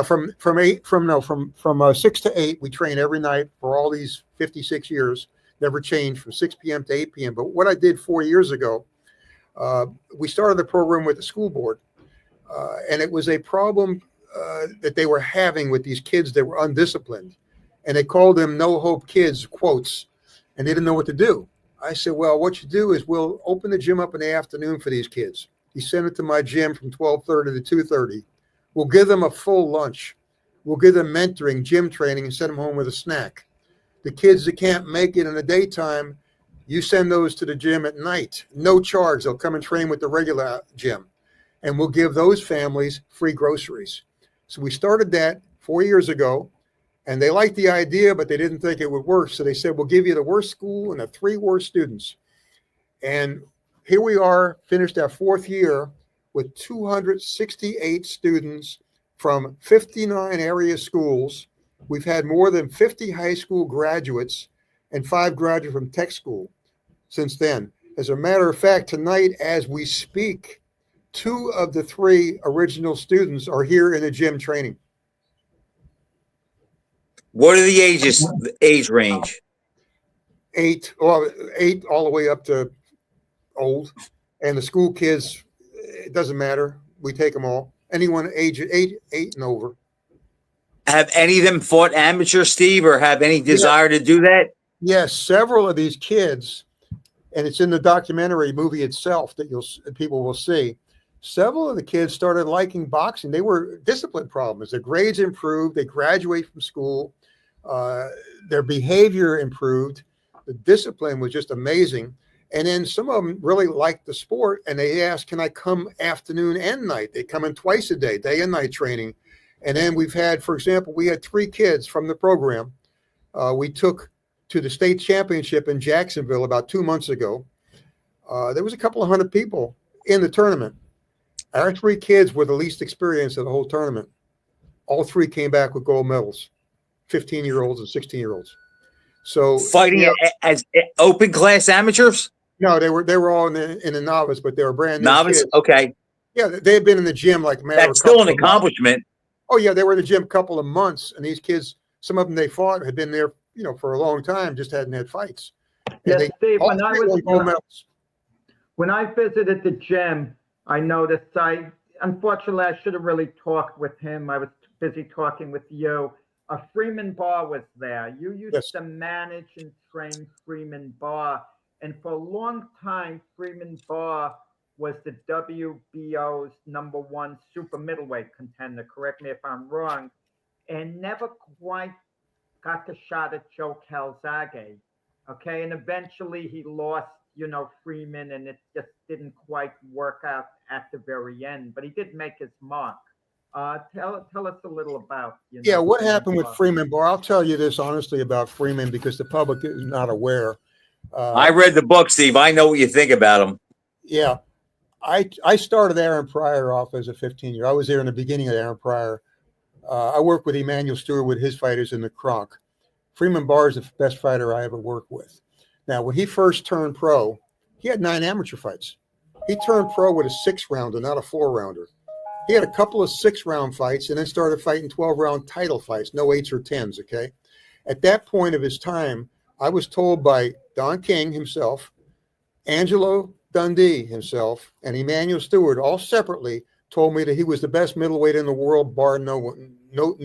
From 6 to 8, we train every night for all these 56 years. Never changed from 6 p.m. to 8 p.m. But what I did 4 years ago, we started the program with the school board, and it was a problem that they were having with these kids that were undisciplined, and they called them no hope kids, quotes, and they didn't know what to do. I said, well, what you do is we'll open the gym up in the afternoon for these kids. You send it to my gym from 12:30 to 2:30. We'll give them a full lunch. We'll give them mentoring, gym training, and send them home with a snack. The kids that can't make it in the daytime, you send those to the gym at night. No charge. They'll come and train with the regular gym. And we'll give those families free groceries. So we started that 4 years ago, and they liked the idea, but they didn't think it would work. So they said, we'll give you the worst school and the 3 worst students. And here we are, finished our 4th year with 268 students from 59 area schools. We've had more than 50 high school graduates and 5 graduates from tech school since then. As a matter of fact, tonight, as we speak, 2 of the 3 original students are here in the gym training. What are the age range? 8 all the way up to old. And the school kids, it doesn't matter. We take them all. Anyone age 8 and over. Have any of them fought amateur, Steve, or have any desire to do that? Yes, several of these kids, and it's in the documentary movie itself that people will see. Several of the kids started liking boxing. They were discipline problems. Their grades improved. They graduate from school. Their behavior improved. The discipline was just amazing. And then some of them really liked the sport, and they asked, can I come afternoon and night? They come in twice a day, day and night training. And then we've had, for example, we had 3 kids from the program. We took to the state championship in Jacksonville about 2 months ago. There was a couple of 100 people in the tournament. Our 3 kids were the least experienced of the whole tournament. All 3 came back with gold medals, 15-year-olds and 16-year-olds. So Fighting as open class amateurs? No, they were all in the novice, but they were brand new Novice? kids. Okay. Yeah, they had been in the gym like a matter That's of a couple still an of months. accomplishment. Oh yeah, they were in the gym a couple of months, and these kids, some of them they fought had been there, for a long time, just hadn't had fights. And Yeah, they Steve, all 3 won gold medals. when I visited the gym, I noticed unfortunately, I should have really talked with him. I was busy talking with you. Freeman Barr was there. You used Yes. to manage and train Freeman Barr. And for a long time, Freeman Barr was the WBO's #1 super middleweight contender. Correct me if I'm wrong. And never quite got the shot at Joe Calzaghe. Okay. And eventually he lost, Freeman, and it just didn't quite work out at the very end. But he did make his mark. Tell us a little about, Yeah, what Freeman happened with Barr. Freeman Barr? I'll tell you this honestly about Freeman because the public is not aware. I read the book, Steve. I know what you think about him. Yeah, I started Aaron Pryor off as a 15-year. I was there in the beginning of Aaron Pryor. I worked with Emmanuel Stewart with his fighters in the Kronk. Freeman Barr is the best fighter I ever worked with. Now, when he first turned pro, he had 9 amateur fights. He turned pro with a 6-rounder, not a 4-rounder. He had a couple of 6-round fights and then started fighting 12-round title fights, no 8s or 10s, okay? At that point of his time, I was told by Don King himself, Angelo Dundee himself, and Emmanuel Stewart, all separately, told me that he was the best middleweight in the world, bar no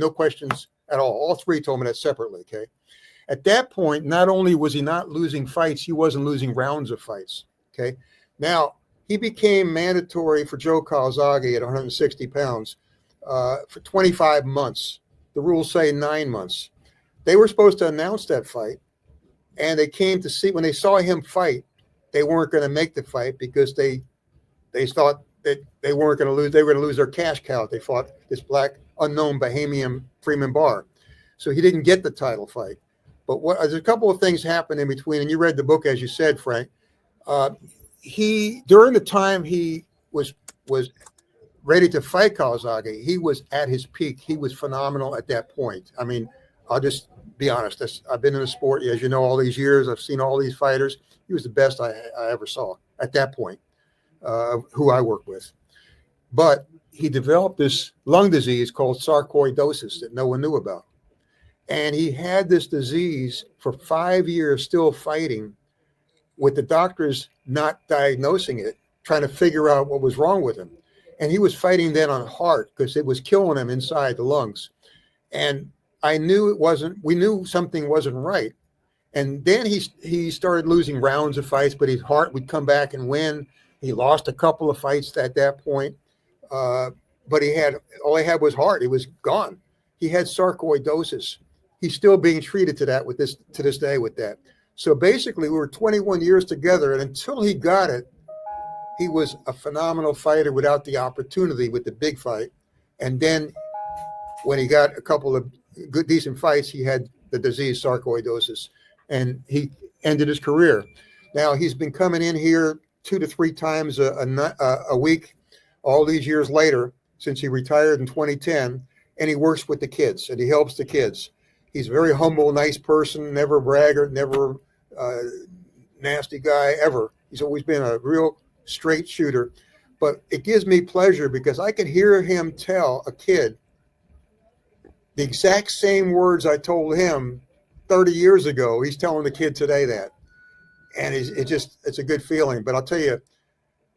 questions at all. All 3 told me that separately, okay? At that point, not only was he not losing fights, he wasn't losing rounds of fights, okay? Now, he became mandatory for Joe Calzaghe at 160 pounds for 25 months. The rules say 9 months. They were supposed to announce that fight, and they came to see, when they saw him fight, they weren't going to make the fight because they thought that they weren't going to lose. They were going to lose their cash cow. They fought this black, unknown Bahamian Freeman Barr. So he didn't get the title fight. But there's a couple of things happened in between, and you read the book, as you said, Frank. During the time he was ready to fight Calzaghe, he was at his peak. He was phenomenal at that point. I mean, I'll just be honest. I've been in the sport, as you know, all these years. I've seen all these fighters. He was the best I ever saw at that point, who I worked with. But he developed this lung disease called sarcoidosis that no one knew about. And he had this disease for 5 years, still fighting, with the doctors not diagnosing it, trying to figure out what was wrong with him. And he was fighting then on heart because it was killing him inside the lungs. And we knew something wasn't right. And then he started losing rounds of fights, but his heart would come back and win. He lost a couple of fights at that point. But all he had was heart. It was gone. He had sarcoidosis. He's still being treated to this day with that. So basically, we were 21 years together, and until he got it, he was a phenomenal fighter without the opportunity with the big fight. And then when he got a couple of good, decent fights, he had the disease sarcoidosis, and he ended his career. Now, he's been coming in here 2 to 3 times a week all these years later since he retired in 2010, and he works with the kids, and he helps the kids. He's a very humble, nice person, never a braggart, never nasty guy, ever. He's always been a real straight shooter. But it gives me pleasure because I could hear him tell a kid the exact same words I told him 30 years ago. He's telling the kid today that. And it's a good feeling. But I'll tell you,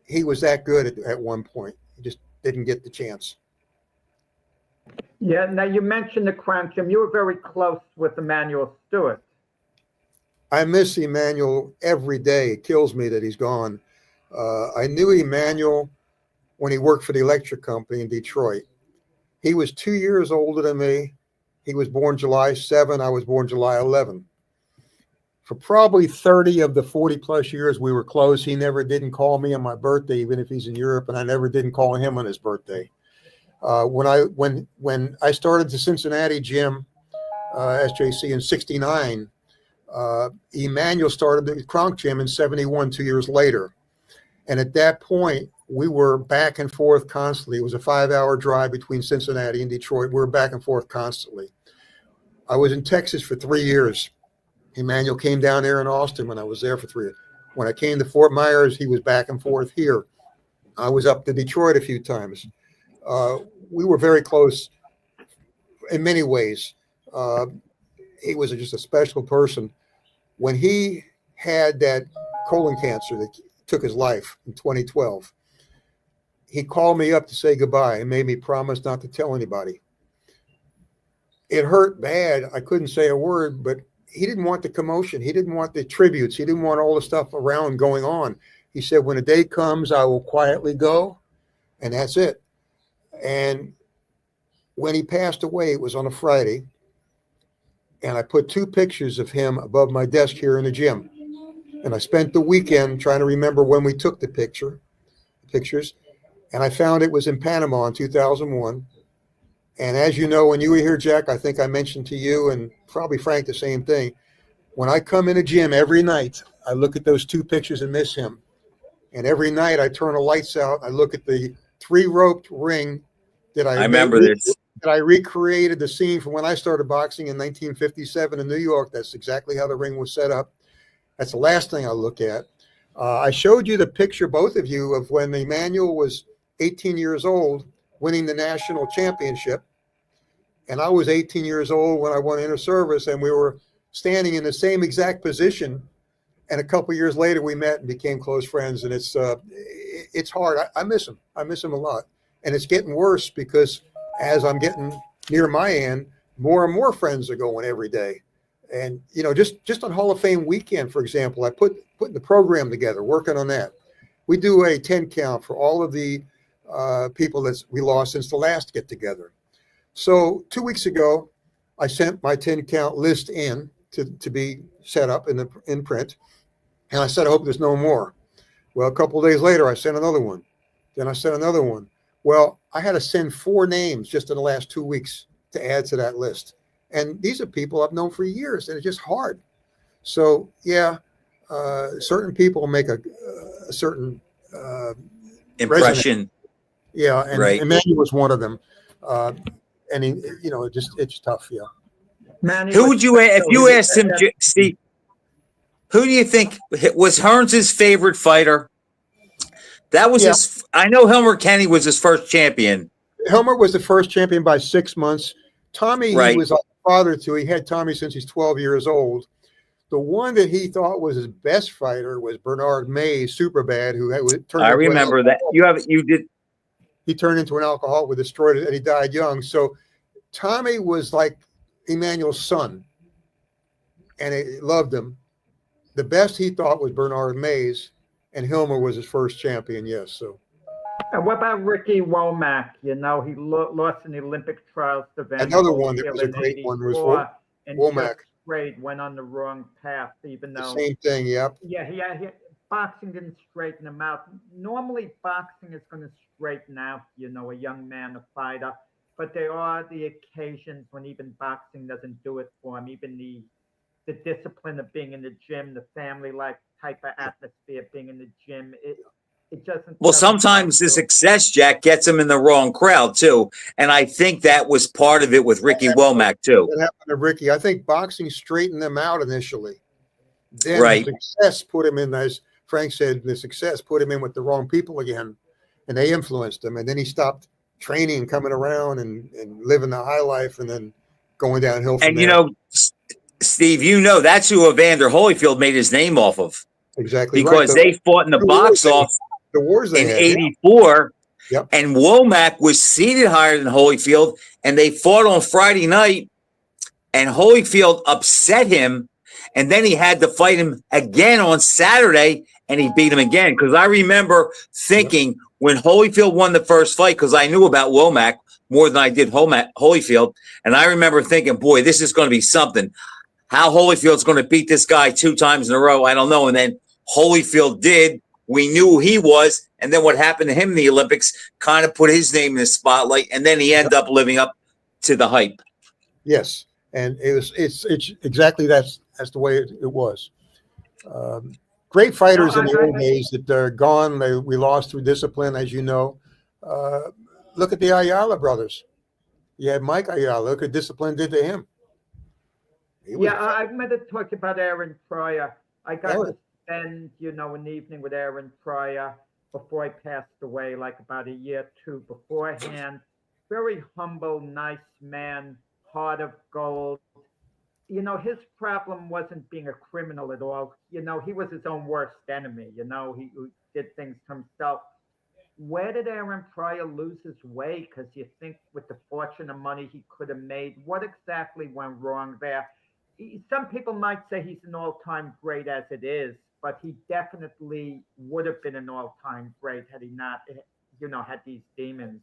he was that good at one point. He just didn't get the chance. Yeah, now you mentioned the Crown Gym. You were very close with Emmanuel Stewart. I miss Emmanuel every day. It kills me that he's gone. I knew Emmanuel when he worked for the electric company in Detroit. He was 2 years older than me. He was born July 7. I was born July 11. For probably 30 of the 40 plus years we were close, he never didn't call me on my birthday, even if he's in Europe, and I never didn't call him on his birthday. When I started the Cincinnati gym, SJC, in '69, Emmanuel started the Kronk gym in '71, 2 years later. And at that point, we were back and forth constantly. It was a 5-hour drive between Cincinnati and Detroit. We were back and forth constantly. I was in Texas for 3 years. Emmanuel came down there in Austin when I was there for 3 years. When I came to Fort Myers, he was back and forth here. I was up to Detroit a few times. We were very close in many ways. He was just a special person. When he had that colon cancer that took his life in 2012, he called me up to say goodbye and made me promise not to tell anybody. it hurt bad. I couldn't say a word, but he didn't want the commotion. He didn't want the tributes. He didn't want all the stuff around going on. He said, when a day comes, I will quietly go, and that's it. And when he passed away, it was on a Friday, and I put 2 pictures of him above my desk here in the gym. And I spent the weekend trying to remember when we took the pictures, and I found it was in Panama in 2001. And as you know, when you were here, Jack, I think I mentioned to you and probably Frank the same thing. When I come in a gym every night, I look at those 2 pictures and miss him. And every night I turn the lights out. I look at the 3-roped ring that I remember this. That I recreated the scene from when I started boxing in 1957 in New York. That's exactly how the ring was set up. That's the last thing I look at. I showed you the picture, both of you, of when Emmanuel was 18 years old, winning the national championship. And I was 18 years old when I won inter service, and we were standing in the same exact position. And a couple of years later, we met and became close friends. And it's hard. I miss him. I miss him a lot. And it's getting worse because as I'm getting near my end, more and more friends are going every day. And, you know, just on Hall of Fame weekend, for example, I putting the program together, working on that. We do a 10 count for all of the people that we lost since the last get together. So 2 weeks ago, I sent my 10 count list in to be set up in print. And I said, I hope there's no more. Well, a couple of days later, I sent another one. Then I sent another one. Well, I had to send 4 names just in the last 2 weeks to add to that list. And these are people I've known for years, and it's just hard. So, yeah, certain people make a certain impression. Resonate. Yeah, and right. Emmanuel was one of them. And he, you know, it's tough. Yeah. Who would you, if you asked him, Steve? Who do you think was Hearns' his favorite fighter? That was his. I know Helmer Kenny was his first champion. Helmer was the first champion by 6 months. Tommy, right. He was like a father to. He had Tommy since he's 12 years old. The one that he thought was his best fighter was Bernard Mays, super bad, who turned. I remember that. You did. He turned into an alcoholic, destroyed it, and he died young. So Tommy was like Emmanuel's son, and he loved him. The best he thought was Bernard Mays, and Helmer was his first champion. Yes. So. And what about Ricky Womack? You know, he lost in the Olympic trials to Van. Another one that was a great one was Womack. Straight went on the wrong path, even though the same thing. Yep. Yeah, he boxing didn't straighten him out. Normally, boxing is going to straighten out, you know, a young man, a fighter. But there are the occasions when even boxing doesn't do it for him. Even the discipline of being in the gym, the family-like type of atmosphere, being in the gym, it doesn't. Well, sometimes the success, Jack, gets him in the wrong crowd too, and I think that was part of it with Ricky Womack too. That happened to Ricky. I think boxing straightened them out initially. Then the success put him in, as Frank said, the success put him in with the wrong people again, and they influenced him. And then he stopped training, coming around, and living the high life, and then going downhill from and there. You know, Steve, you know that's who Evander Holyfield made his name off of. Exactly, because they fought in the box off. The wars they in had, 84, yep. And Womack was seated higher than Holyfield, and they fought on Friday night, and Holyfield upset him, and then he had to fight him again on Saturday, and he beat him again. Because I remember thinking when Holyfield won the first fight, because I knew about Womack more than I did Holyfield, and I remember thinking, boy, this is going to be something. How Holyfield's going to beat this guy 2 times in a row, I don't know. And then Holyfield did. We knew who he was, and then what happened to him in the Olympics kind of put his name in the spotlight, and then he ended up living up to the hype. Yes, and it's exactly that's the way it was. Great fighters in the old days that are gone. We lost through discipline, as you know. Look at the Ayala brothers. You had Mike Ayala. Look what discipline did to him. I meant to talk about Aaron Pryor. I got to spend, you know, an evening with Aaron Pryor before I passed away, like about a year or 2 beforehand. Very humble, nice man, heart of gold. You know, his problem wasn't being a criminal at all. You know, he was his own worst enemy. You know, he did things to himself. where did Aaron Pryor lose his way? Because you think with the fortune of money he could have made, what exactly went wrong there? Some people might say he's an all-time great as it is, but he definitely would have been an all-time great had he not, had these demons.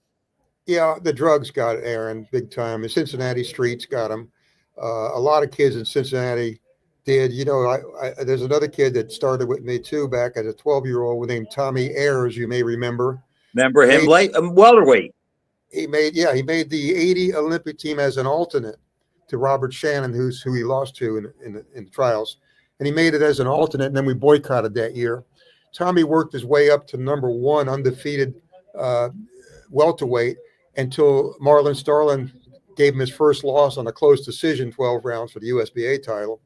Yeah, the drugs got Aaron big time. The Cincinnati streets got him. A lot of kids in Cincinnati did. There's another kid that started with me too back as a 12-year-old named Tommy Ayers. You may remember. Remember him, welterweight. He made the 80 Olympic team as an alternate to Robert Shannon, who he lost to in the trials, and he made it as an alternate. And then we boycotted that year. Tommy worked his way up to number 1 undefeated welterweight until Marlon Starlin gave him his first loss on a close decision, 12 rounds for the USBA title.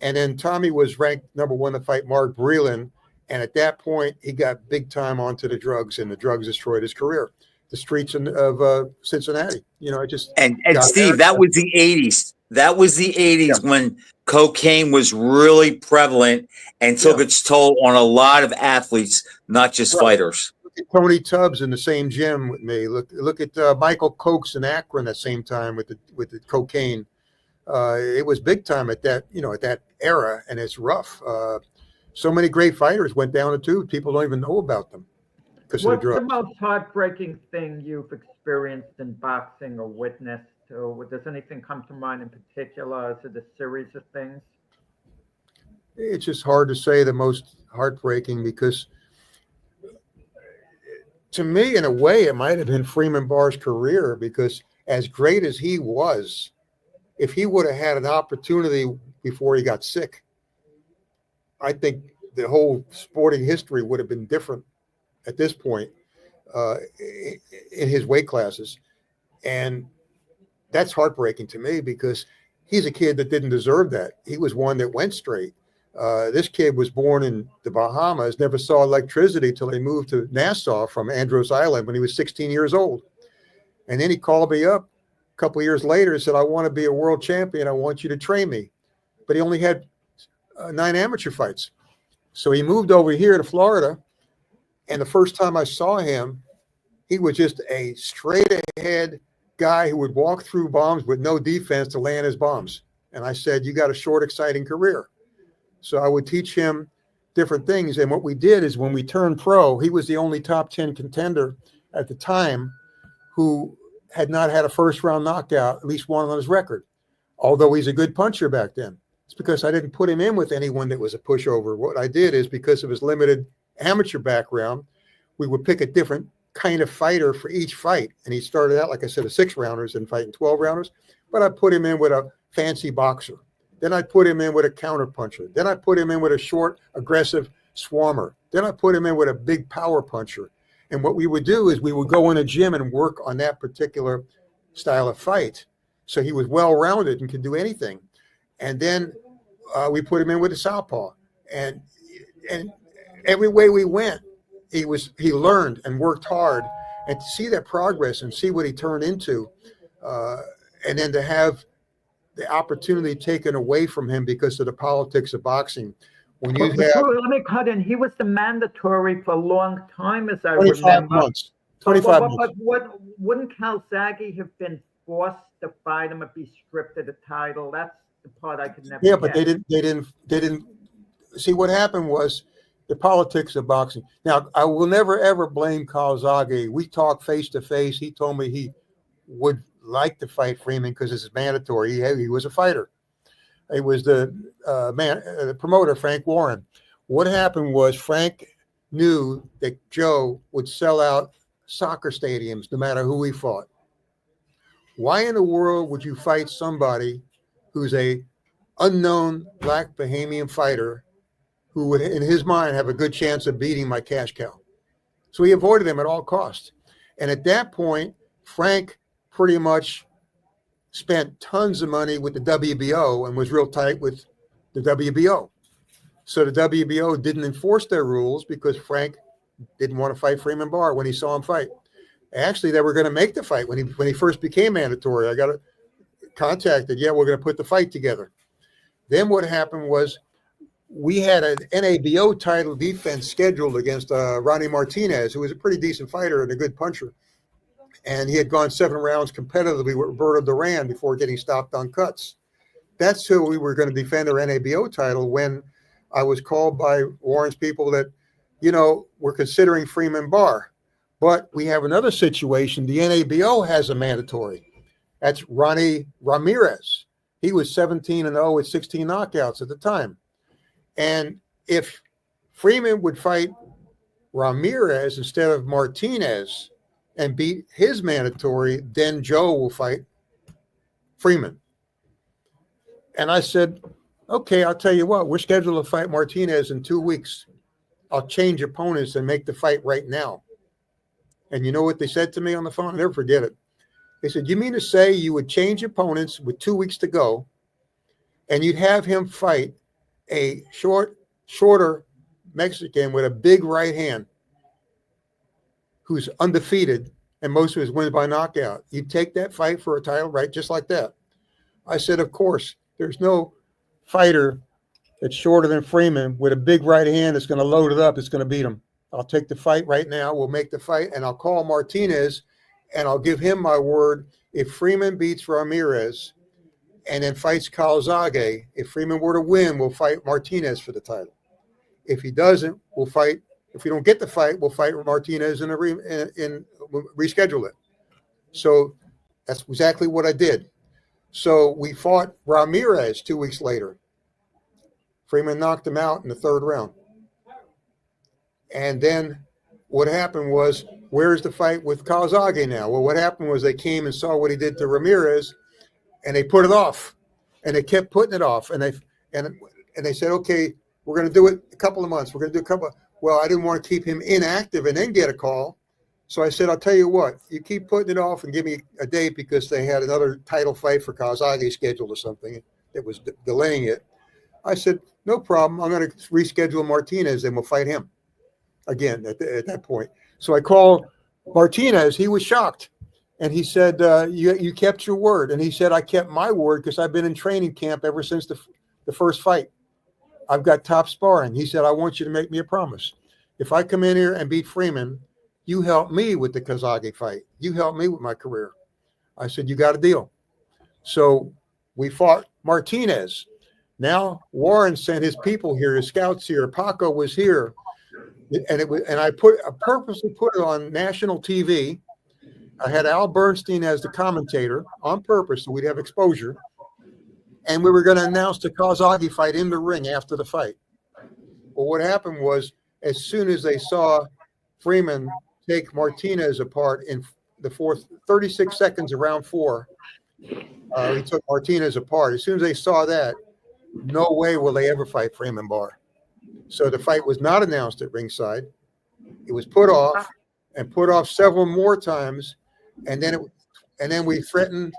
And then Tommy was ranked number 1 to fight Mark Breland. And at that point, he got big time onto the drugs, and the drugs destroyed his career. The streets of Cincinnati, it just. And Steve, that was the 80s. That was the 80s when cocaine was really prevalent and took its toll on a lot of athletes, not just fighters. Look at Tony Tubbs in the same gym with me. Look at Michael Cokes in Akron at the same time with the cocaine. It was big time at that era, and it's rough. So many great fighters went down the tube. People don't even know about them because of the What's drugs. the most heartbreaking thing you've experienced in boxing or witnessed? Or does anything come to mind in particular? Is it a series of things? It's just hard to say the most heartbreaking because to me, in a way, it might have been Freeman Barr's career because as great as he was, if he would have had an opportunity before he got sick, I think the whole sporting history would have been different at this point in his weight classes. And that's heartbreaking to me because he's a kid that didn't deserve that. He was one that went straight. This kid was born in the Bahamas, never saw electricity till he moved to Nassau from Andros Island when he was 16 years old. And then he called me up a couple of years later and said, I want to be a world champion. I want you to train me. But he only had 9 amateur fights. So he moved over here to Florida. And the first time I saw him, he was just a straight ahead guy who would walk through bombs with no defense to land his bombs. And I said, you got a short, exciting career. So I would teach him different things. And what we did is when we turned pro, he was the only top 10 contender at the time who had not had a first round knockout, at least one on his record, although he's a good puncher back then. It's because I didn't put him in with anyone that was a pushover. What I did is because of his limited amateur background, we would pick a different kind of fighter for each fight. And he started out, like I said, a 6-rounders and fighting 12-rounders, but I put him in with a fancy boxer. Then I put him in with a counter puncher. Then I put him in with a short, aggressive swarmer. Then I put him in with a big power puncher. And what we would do is we would go in a gym and work on that particular style of fight. So he was well-rounded and could do anything. And then we put him in with a southpaw. And every way we went, he learned and worked hard. And to see that progress and see what he turned into, and then to have the opportunity taken away from him because of the politics of boxing. When you have, let me cut in. He was the mandatory for a long time, as I 25 remember. months. 25 months. But wouldn't Calzaghe have been forced to fight him if he stripped of the title? That's the part I could never Yeah, but get. they didn't see what happened was the politics of boxing. Now, I will never ever blame Calzaghe. We talked face to face. He told me he would like to fight Freeman because it's mandatory. He was a fighter. It was the promoter, Frank Warren. What happened was Frank knew that Joe would sell out soccer stadiums no matter who he fought. Why in the world would you fight somebody who's a unknown black Bahamian fighter who would, in his mind, have a good chance of beating my cash cow? So he avoided him at all costs. And at that point, Frank pretty much spent tons of money with the WBO and was real tight with the WBO. So the WBO didn't enforce their rules because Frank didn't want to fight Freeman Barr when he saw him fight. Actually, they were going to make the fight when he first became mandatory. I got contacted. Yeah, we're going to put the fight together. Then what happened was we had an NABO title defense scheduled against Ronnie Martinez, who was a pretty decent fighter and a good puncher. And he had gone 7 rounds competitively with Roberto Duran before getting stopped on cuts. That's who we were going to defend our NABO title when I was called by Warren's people that, we're considering Freeman Barr. But we have another situation. The NABO has a mandatory. That's Ronnie Ramirez. He was 17-0 with 16 knockouts at the time. And if Freeman would fight Ramirez instead of Martinez and beat his mandatory, then Joe will fight Freeman. And I said, okay, I'll tell you what, we're scheduled to fight Martinez in 2 weeks. I'll change opponents and make the fight right now. And you know what they said to me on the phone? I'll never forget it. They said, you mean to say you would change opponents with 2 weeks to go and you'd have him fight a shorter Mexican with a big right hand who's undefeated and most of his wins by knockout? You'd take that fight for a title, right? Just like that. I said, of course, there's no fighter that's shorter than Freeman with a big right hand that's going to load it up. It's going to beat him. I'll take the fight right now. We'll make the fight, and I'll call Martinez, and I'll give him my word. If Freeman beats Ramirez and then fights Calzaghe, if Freeman were to win, we'll fight Martinez for the title. If he doesn't, we'll fight. If we don't get the fight, we'll fight Martinez and reschedule it. So that's exactly what I did. So we fought Ramirez 2 weeks later. Freeman knocked him out in the 3rd round. And then what happened was, where's the fight with Calzaghe now? Well, what happened was they came and saw what he did to Ramirez, and they put it off. And they kept putting it off. And they said, okay, we're going to do it a couple of months. We're going to do a couple of, well, I didn't want to keep him inactive and then get a call. So I said, I'll tell you what, you keep putting it off and give me a date, because they had another title fight for Calzaghe scheduled or something that was delaying it. I said, no problem. I'm going to reschedule Martinez and we'll fight him again at that point. So I called Martinez. He was shocked. And he said, you kept your word. And he said, I kept my word because I've been in training camp ever since the first fight. I've got top sparring. He said, I want you to make me a promise. If I come in here and beat Freeman, you help me with the Calzaghe fight. You help me with my career. I said, you got a deal. So we fought Martinez. Now Warren sent his people here, his scouts here. Paco was here. And I purposely put it on national TV. I had Al Bernstein as the commentator on purpose so we'd have exposure. And we were going to announce the Calzaghe fight in the ring after the fight. Well, what happened was, as soon as they saw Freeman take Martinez apart in the 36 seconds of round 4, he took Martinez apart. As soon as they saw that, no way will they ever fight Freeman Barr. So the fight was not announced at ringside. It was put off and put off several more times. And then we threatened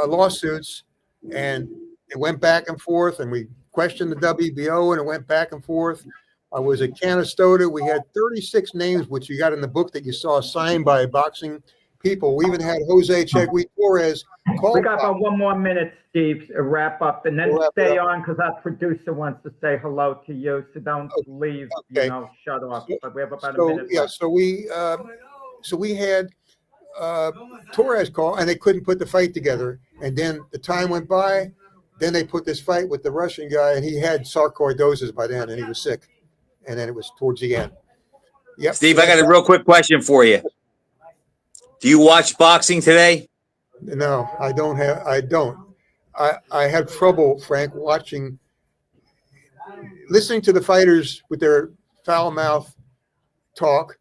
lawsuits, and it went back and forth, and we questioned the WBO, and it went back and forth. I was at Canastota. We had 36 names, which you got in the book that you saw signed by boxing people. We even had Jose Chegui Torres. We got about 1 more minute, Steve, to wrap up, and then stay on because our producer wants to say hello to you. So don't leave, okay. Shut off. But we have about a minute. Yeah, so we had Torres call, and they couldn't put the fight together. And then the time went by. Then they put this fight with the Russian guy, and he had sarcoidosis by then, and he was sick. And then it was towards the end. Yep. Steve, I got a real quick question for you. Do you watch boxing today? No, I don't. I have trouble, Frank, listening to the fighters with their foul mouth talk.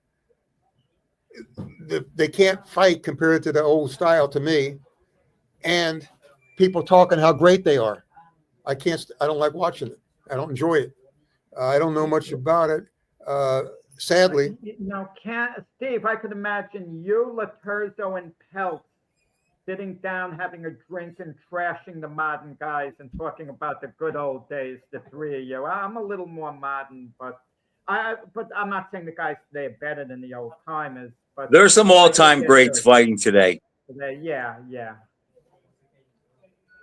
They can't fight compared to the old style to me, and people talking how great they are. I don't like watching it. I don't enjoy it. I don't know much about it. Sadly. Steve, I could imagine you, Laterzo, and Pelt sitting down, having a drink and trashing the modern guys and talking about the good old days, the three of you. I'm a little more modern, but I'm not saying the guys today are better than the old timers. But there's some all-time greats fighting today. Yeah.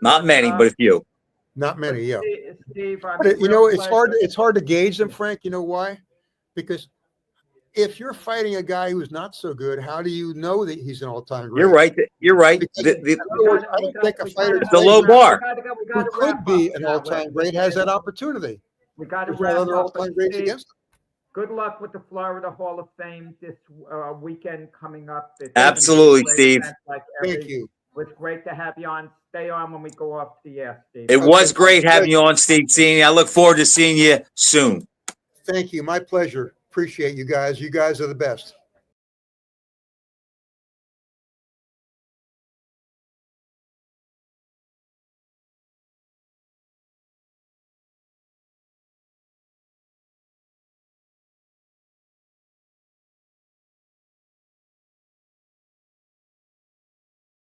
Not many, but a few. Not many, yeah. Steve. But it's hard to gauge them, Frank. You know why? Because if you're fighting a guy who's not so good, how do you know that he's an all-time great? You're right. You're right. Because, in other words, I don't think a fighter It's a low bar. who could be an all-time great has that opportunity. We got to There's wrap no other up. all-time greats Steve, against him. good luck with the Florida Hall of Fame this weekend coming up. It's Absolutely, gonna be a great Steve. event like Thank you. It was great to have you on. Stay on when we go off the air, Steve. It was Okay. great having you on, Steve. Seeing you. I look forward to seeing you soon. Thank you. My pleasure. Appreciate you guys. You guys are the best.